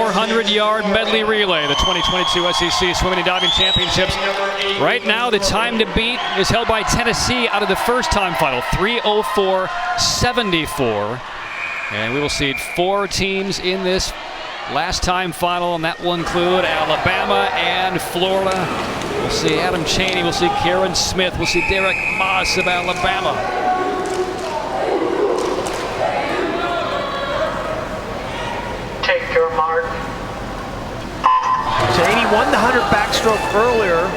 400-yard medley relay, the 2022 SEC Swimming and Diving Championships. Right now, the time to beat is held by Tennessee out of the first time final, 3:04.74. And we will see 4 teams in this last time final, and that will include Alabama and Florida. We'll see Adam Chaney, we'll see Kieran Smith, we'll see Derek Moss of Alabama. Take your mark. Chaney won the 100 backstroke earlier.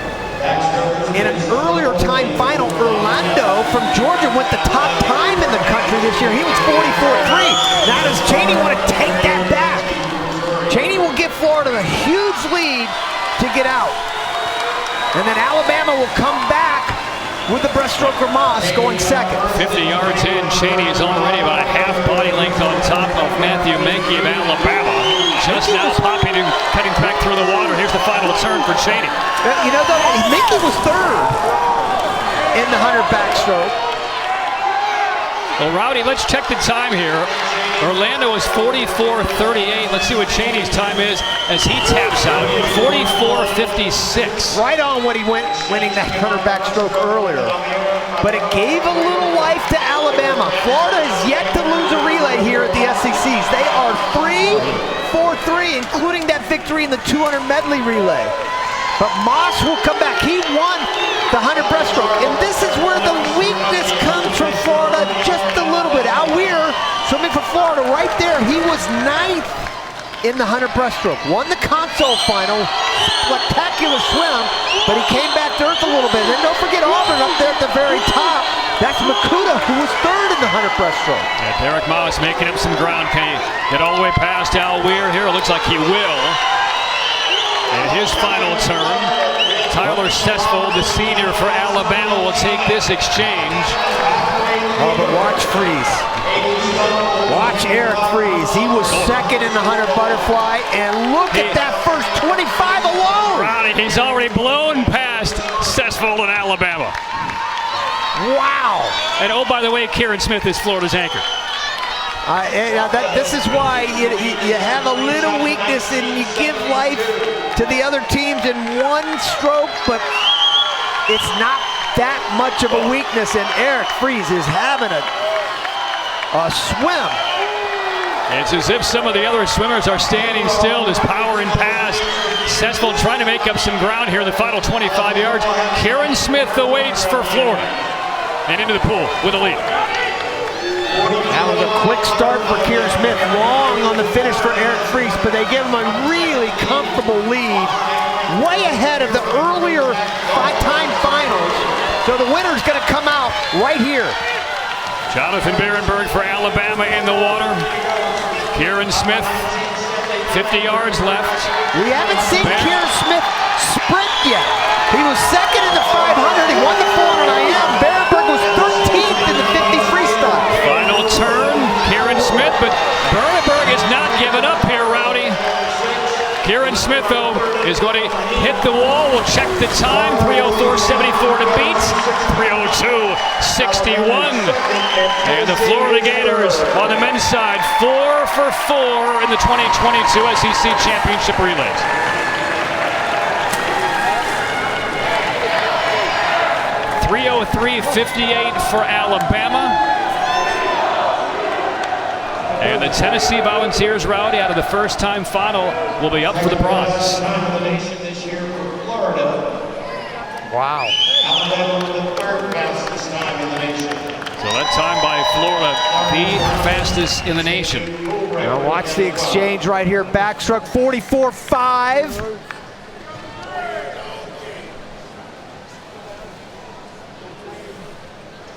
In an earlier time final, Urlando from Georgia went the top time in the country this year. He was 44.3. Now does Chaney want to take that back? Chaney will give Florida a huge lead to get out. And then Alabama will come back with the breaststroker Moss going second. 50 yards in, Chaney is already about a half body length on top of Matthew Menke of Alabama. Just now popping and cutting back through the water. Here's the final turn for Chaney. You know, though, Menke was third in the 100 backstroke. Well, Rowdy, let's check the time here. Urlando is 44.38. Let's see what Chaney's time is as he taps out. 44.56. Right on what he went winning that 100 backstroke earlier. But it gave a little life to Alabama. Florida is yet to lose a relay here at the SECs. They are 3-4-3, including that victory in the 200 medley relay. But Moss will come back. He won the 100 breaststroke. And this is where the weakness comes from Florida just a little bit. Al-Wir, swimming for Florida right there. He was 9th in the 100 breaststroke. Won the console final. Spectacular swim. But he came back to earth a little bit. And then don't forget Auburn up there at the very top. That's Makuta, who was 3rd in the 100 breaststroke. Yeah, Derek Moss making up some ground. Can he get all the way past Al-Wir here? It looks like he will. And his final turn, Tyler Sessvold, the senior for Alabama, will take this exchange. Oh, but watch Friese. Watch Eric Friese. He was second in the 100 butterfly, and look at that first 25 alone. Rowdy, he's already blown past Sessvold in Alabama. Wow. And oh, by the way, Kieran Smith is Florida's anchor. This is why you have a little weakness and you give life to the other teams in one stroke, but it's not that much of a weakness, and Eric Friese is having a swim. It's as if some of the other swimmers are standing still, just powering past. Sessvold trying to make up some ground here in the final 25 yards. Kieran Smith awaits for Florida and into the pool with a lead. That was a quick start for Kieran Smith, long on the finish for Eric Friese, but they give him a really comfortable lead, way ahead of the earlier 5-time finals. So the winner's going to come out right here. Jonathan Berenberg for Alabama in the water. Kieran Smith, 50 yards left. We haven't seen Kieran Smith sprint yet. He was second in the 500. He won the 400 IM. Berenberg was 13th in the 50 freestyle. Final turn, Kieran Smith, but Berenberg is not giving up here, Rowdy. Kieran Smith, though, is going to hit the wall. We'll check the time. 3:04.74 to beat. 3:02.61. And the Florida Gators on the men's side, 4 for 4 in the 2022 SEC Championship relays. .3:03.58 for Alabama. And the Tennessee Volunteers, Rowdy, out of the first time final, will be up for the bronze. Wow. So that time by Florida, the fastest in the nation. Now watch the exchange right here. Backstroke 44.5.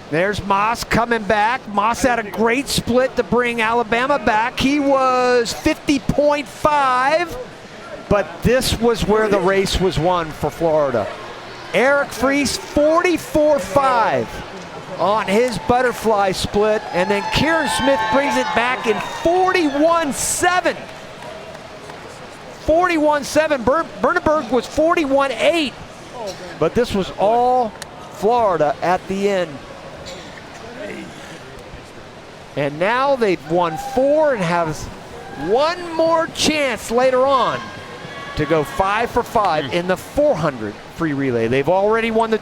There's Moss coming back. Moss had a great split to bring Alabama back. He was 50.5, but this was where the race was won for Florida. Eric Friese, 44.5 on his butterfly split, and then Kieran Smith brings it back in 41.7. 41.7. Berenberg was 41.8, but this was all Florida at the end. And now they've won 4 and have one more chance later on to go 5 for 5 in the 400 free relay. They've already won the